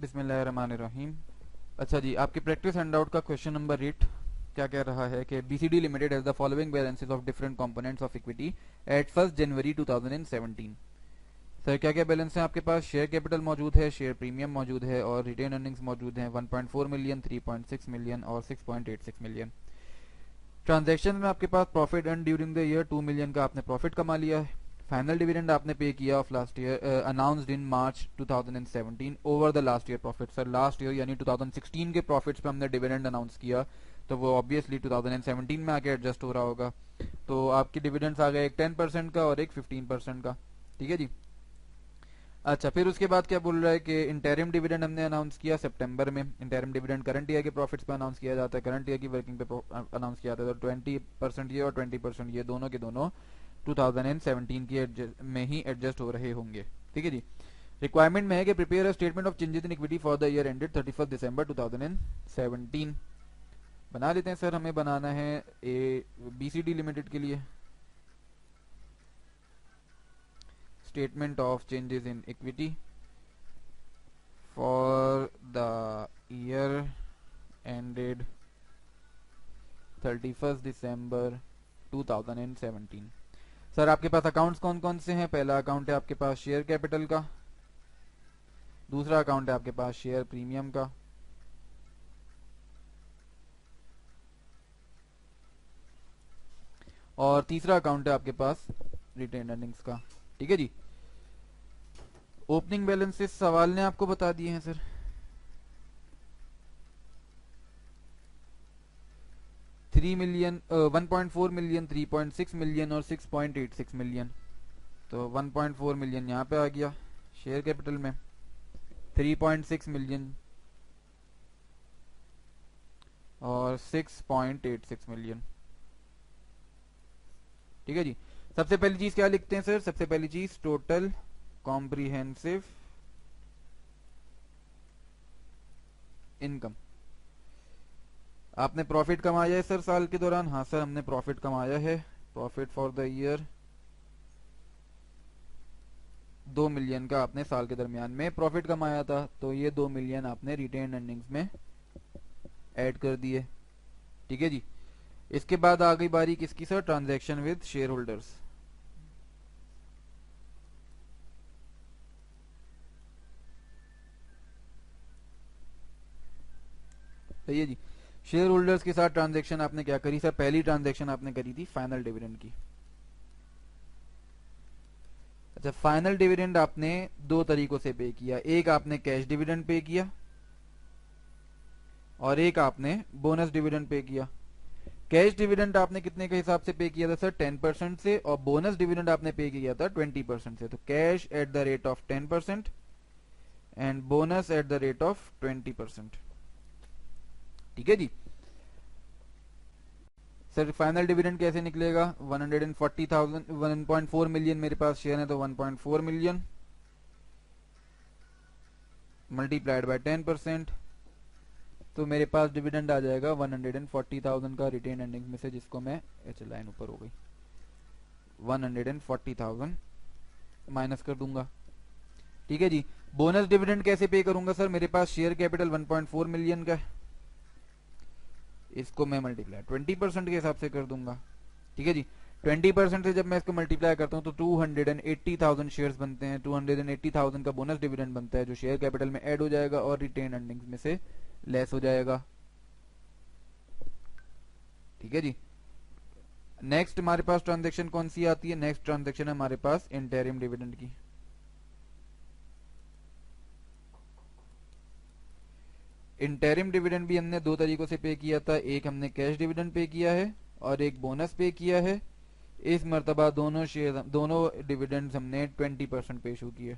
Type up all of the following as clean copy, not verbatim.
बिस्मिल्लाहिर्रहमानिर्रहीम। अच्छा जी, आपकी प्रैक्टिस हैंडआउट का क्वेश्चन नंबर 8 क्या कह रहा है कि BCD limited has the following balances of different components of equity at 1 January 2017। Sir क्या क्या बैलेंस है आपके पास? शेयर कैपिटल मौजूद है, शेयर प्रीमियम मौजूद है और रिटेन अर्निंग्स मौजूद हैं 1.4 मिलियन, 3.6 मिलियन और 6.86 मिलियन। ट्रांजैक्शन में आपके पास profit earn during the year 2 million का आपने प्रॉफिट कमा लिया है। फाइनल डिविडेंड आपने पे किया of last year announced in March 2017 over the last year profit. Sir last year यानी 2016 के प्रॉफिट्स पे हमने डिविडेंड अनाउंस किया, तो वो ऑब्वियसली 2017 में आके एडजस्ट हो रहा होगा। तो आपकी डिविडेंड्स आ गए एक 10% का और एक 15% का। ठीक है जी। अच्छा, फिर उसके बाद क्या बोल रहा है कि इंटरिम डिविडेंड हमने अनाउंस किया सितंबर में। इंटरिम डिविडेंड करंट ईयर के प्रॉफिट्स पे अनाउंस किया जाता है, करंट ईयर की वर्किंग पे अनाउंस किया जाता है। तो 20% ये और 20% ये दोनों के दोनों 2017 की में ही एडजस्ट हो रहे होंगे। ठीक है जी। रिक्वायरमेंट में है कि prepare a statement of changes in equity for the year ended 31 दिसंबर 2017। बना लेते हैं सर, हमें बनाना है बीसीडी लिमिटेड के लिए statement of changes in equity for the year ended 31st December 2017। Sir आपके पास अकाउंट्स कौन कौन से हैं? पहला अकाउंट है आपके पास शेयर कैपिटल का, दूसरा अकाउंट है आपके पास शेयर प्रीमियम का, और तीसरा अकाउंट है आपके पास रिटेन अर्निंग्स का। ठीक है जी। ओपनिंग बैलेंसेस सवाल ने आपको बता दिए हैं सर। 3 मिलियन, 1.4 मिलियन, 3.6 मिलियन और 6.86 मिलियन। तो 1.4 मिलियन यहाँ पे आ गया शेयर कैपिटल में, 3.6 मिलियन और 6.86 मिलियन। ठीक है जी। सबसे पहली चीज क्या लिखते हैं सर? सबसे पहली चीज टोटल कॉम्प्रिहेंसिव इनकम। आपने प्रॉफिट कमाया है सर साल के दौरान? हाँ सर, हमने प्रॉफिट कमाया है। Profit for the year 2 million का आपने साल के दरमियान में प्रॉफिट कमाया था, तो ये 2 मिलियन आपने रिटेन अर्निंग्स में ऐड कर दिए। ठीक है जी। इसके बाद आ गई बारी किसकी sir? Transaction with share holders. सही है जी। शेयर होल्डर्स के साथ ट्रांजैक्शन आपने क्या करी सर? पहली ट्रांजैक्शन आपने करी थी फाइनल डिविडेंड की। अच्छा, फाइनल डिविडेंड आपने दो तरीकों से पे किया, एक आपने कैश डिविडेंड पे किया और एक आपने बोनस डिविडेंड पे किया। कैश डिविडेंड आपने कितने के हिसाब से पे किया था सर? 10% से, और बोनस डिविडेंड आपने पे किया था 20% से। तो cash at the rate of 10% and bonus at the rate of 20%। ठीक है जी। सर फाइनल डिविडेंड कैसे निकलेगा? 140,000, 1.4 मिलियन मेरे पास शेयर है, तो 1.4 मिलियन मल्टीप्लाइड बाय 10%, तो मेरे पास डिविडेंड आ जाएगा 140,000 का रिटेन अर्निंग में से, जिसको मैं लाइन ऊपर हो गई 140,000 माइनस कर दूंगा। ठीक है जी। बोनस डिविडेंड कैसे पे करूंगा सर? मेरे पास शेयर कैपिटल 1.4 मिलियन का है, इसको मैं मल्टीप्लाई 20% के हिसाब से कर दूंगा। ठीक है जी। 20% से जब मैं इसको मल्टीप्लाई करता हूँ तो 280,000 शेयर्स बनते हैं। 280,000 का बोनस डिविडेंड बनता है, जो शेयर कैपिटल में ऐड हो जाएगा और रिटेन अर्निंग्स में से लेस हो जाएगा। ठीक है जी। नेक्स्ट हमारे पास ट्रांजेक्शन कौन सी आती है? नेक्स्ट ट्रांजेक्शन है हमारे पास इंटरिम डिविडेंड की। इंटरिम डिविडेंड भी हमने दो तरीकों से पे किया था, एक हमने कैश डिविडेंड पे किया है और एक बोनस पे किया है। इस मर्तबा दोनों शेयर, दोनों डिविडेंड्स हमने 20% पे इशू किए।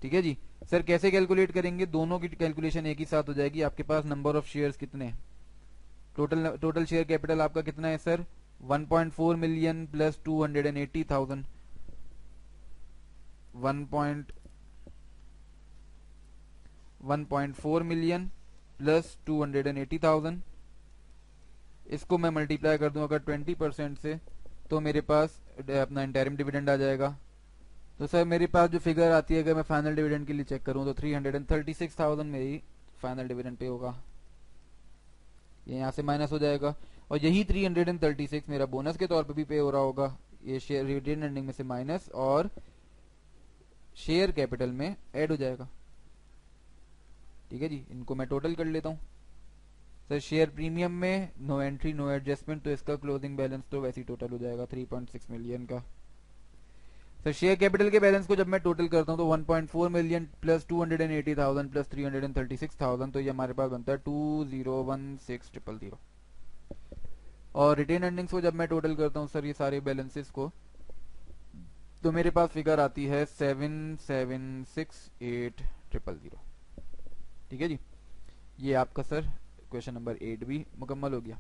ठीक है जी। सर कैसे कैलकुलेट करेंगे? दोनों की कैलकुलेशन एक ही साथ हो जाएगी। आपके पास नंबर ऑफ शेयर्स कितने हैं? टोटल शेयर कैपिटल आपका कितना है sir? 1.4 million plus 280,000, 1.4 million plus 280,000, इसको मैं मल्टीप्लाई कर दूं अगर 20% से, तो मेरे पास अपना इंटरिम डिविडेंड आ जाएगा तो सर मेरे पास जो फिगर आती है, अगर मैं फाइनल डिविडेंड के लिए चेक करूं तो 336,000 मेरी फाइनल डिविडेंड पे होगा, ये यहाँ से माइनस हो जाएगा। और यही 336 मेरा बोनस के तौर पे भी पे हो रहा होगा, ये शेयर रिटेन अर्निंग में से माइनस और शेयर कैपिटल में ऐड हो जाएगा। ठीक है जी, इनको मैं टोटल कर लेता हूँ। सर शेयर प्रीमियम में नो एंट्री नो एडजस्टमेंट, तो इसका क्लोजिंग बैलेंस तो वैसे ही टोटल हो जाएगा 3.6 मिलियन का। सर शेयर कैपिटल के बैलेंस को जब मैं टोटल करता हूँ तो 1.4 मिलियन प्लस 280,000 प्लस 336,000, तो ये हमारे पास बनता है 2016,000। और रिटेन अर्निंग्स को जब मैं टोटल करता हूँ सर ये सारे बैलेंसेस को, तो मेरे पास फिगर आती है 776,800। ठीक है जी, ये आपका सर क्वेश्चन नंबर 8 भी मुकम्मल हो गया।